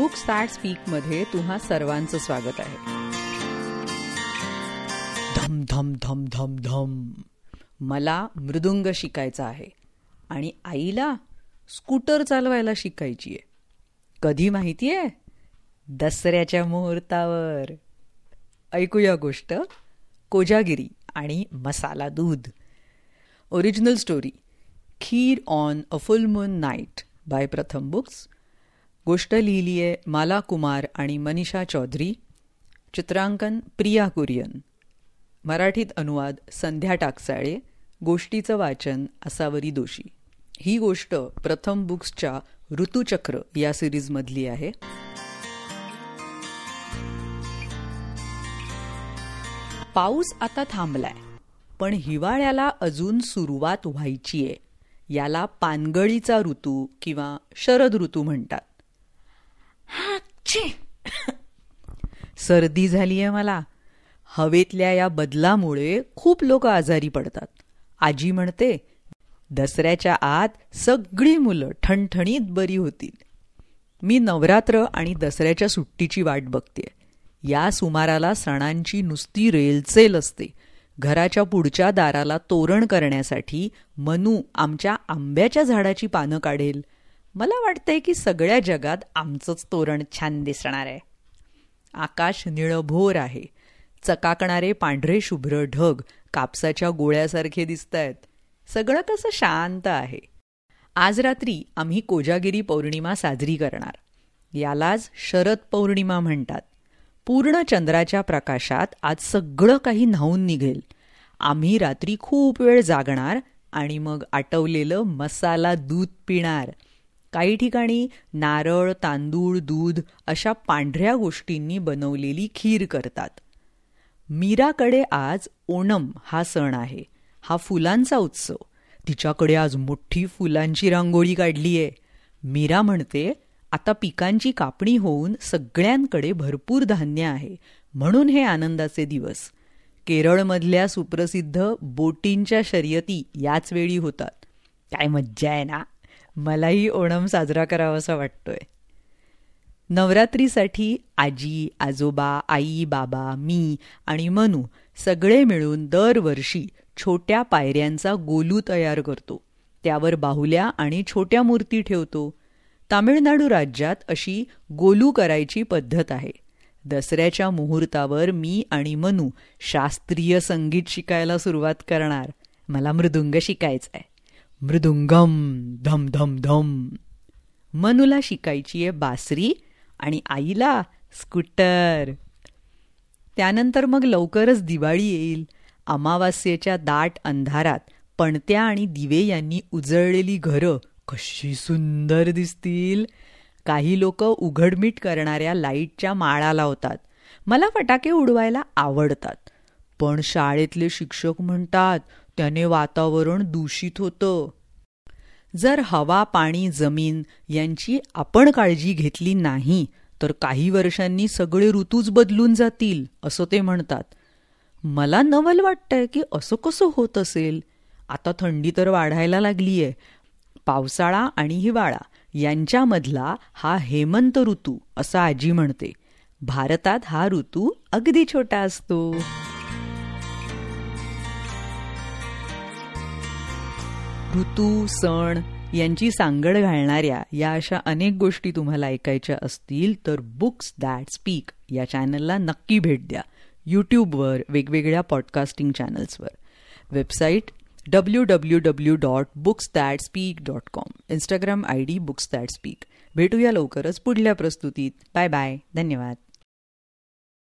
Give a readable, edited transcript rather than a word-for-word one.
Books that स्पीकमध्ये तुम्हा सर्वांचं स्वागत आहे. धम धम धम धम धम. मला मृदुंग शिकायचा आहे आणि आईला स्कूटर चालवायला शिकायची आहे. कधी माहितीये? दसऱ्याच्या मुहूर्तावर. ऐकूया गोष्ट कोजागिरी आणि मसाला दूध. Original story kheer on a full moon night by Pratham books. गोष्ट लिहिली आहे माला कुमार आणि मनीषा चौधरी. चित्रांकन प्रिया कुरियन. मराठीत अनुवाद संध्या टाकसाळे. गोष्टीचं वाचन असावरी दोशी. ही गोष्ट प्रथम बुक्सच्या ऋतुचक्र या सिरीजमधली आहे. पाऊस आता थांबलाय, पण हिवाळ्याला अजून सुरुवात व्हायचीये. याला पानगळीचा ऋतू किंवा शरद ऋतू म्हणतात. सर्दी झालीये मला. हवेतल्या या बदलामुळे खूप लोक आजारी पडतात. आजी म्हणते दसऱ्याच्या आत सगळी मुलं ठणठणीत बरी होतील. मी नवरात्र आणि दसऱ्याच्या सुट्टीची वाट बघते. या सुमाराला सणांची नुसती रेलचेल असते. घराच्या पुढच्या दाराला तोरण करण्यासाठी मनू आमच्या आंब्याच्या झाडाची पानं काढेल. मला वाटतंय की सगळ्या जगात आमचंच तोरण छान दिसणार आहे. आकाश निळभोर आहे. चकाकणारे पांढरे शुभ्र ढग कापसाच्या गोळ्यासारखे दिसतायत. सगळं कसं शांत आहे. आज रात्री आम्ही कोजागिरी पौर्णिमा साजरी करणार. यालाच शरद पौर्णिमा म्हणतात. पूर्ण चंद्राच्या प्रकाशात आज सगळं काही न्हाऊन निघेल. आम्ही रात्री खूप वेळ जागणार आणि मग आटवलेलं मसाला दूध पिणार. काही ठिकाणी नारळ, तांदूळ, दूध अशा पांढऱ्या गोष्टींनी बनवलेली खीर करतात. मीराकडे आज ओणम हा सण आहे. हा फुलांचा उत्सव. तिच्याकडे आज मोठी फुलांची रांगोळी काढलीये. मीरा म्हणते आता पिकांची कापणी होऊन सगळ्यांकडे भरपूर धान्य आहे, म्हणून हे आनंदाचे दिवस. केरळमधल्या सुप्रसिद्ध बोटींच्या शर्यती याच वेळी होतात. काय मज्जा आहे ना. मलाही ओणम साजरा करावासा वाटतोय. नवरात्रीसाठी आजी, आजोबा, आई, बाबा, मी आणि मनू सगळे मिळून दरवर्षी छोट्या पायऱ्यांचा गोलू तयार करतो. त्यावर बाहुल्या आणि छोट्या मूर्ती ठेवतो. तामिळनाडू राज्यात अशी गोलू करायची पद्धत आहे. दसऱ्याच्या मुहूर्तावर मी आणि मनू शास्त्रीय संगीत शिकायला सुरुवात करणार. मला मृदुंग शिकायचं आहे. मृदुंगम धम धम धम. मनूला शिकायची आहे बासरी आणि आईला स्कूटर. त्यानंतर मग लवकरच दिवाळी येईल. अमावास्येच्या दाट अंधारात पणत्या आणि दिवे यांनी उजळलेली घरं कशी सुंदर दिसतील. काही लोक उघडमीट करणाऱ्या लाईटच्या माळा लावतात. मला फटाके उडवायला आवडतात, पण शाळेतले शिक्षक म्हणतात त्याने वातावरण दूषित होतं. जर हवा, पाणी, जमीन यांची आपण काळजी घेतली नाही तर काही वर्षांनी सगळे ऋतूच बदलून जातील असं ते म्हणतात. मला नवल वाटतंय की असं कसं होत असेल. आता थंडी तर वाढायला लागलीये. पावसाळा आणि हिवाळा यांच्यामधला हा हेमंत ऋतू असं आजी म्हणते. भारतात हा ऋतू अगदी छोटा असतो. ऋतू, सण यांची सांगड घालणाऱ्या या अशा अनेक गोष्टी तुम्हाला ऐकायच्या असतील तर बुक्स दॅट स्पीक या चॅनलला नक्की भेट द्या. यूट्यूबवर, वेगवेगळ्या पॉडकास्टिंग चॅनल्सवर. Website www.booksthatspeak.com. Instagram ID books that speak. भेटूया लवकरच पुढल्या प्रस्तुतीत. Bye bye. धन्यवाद.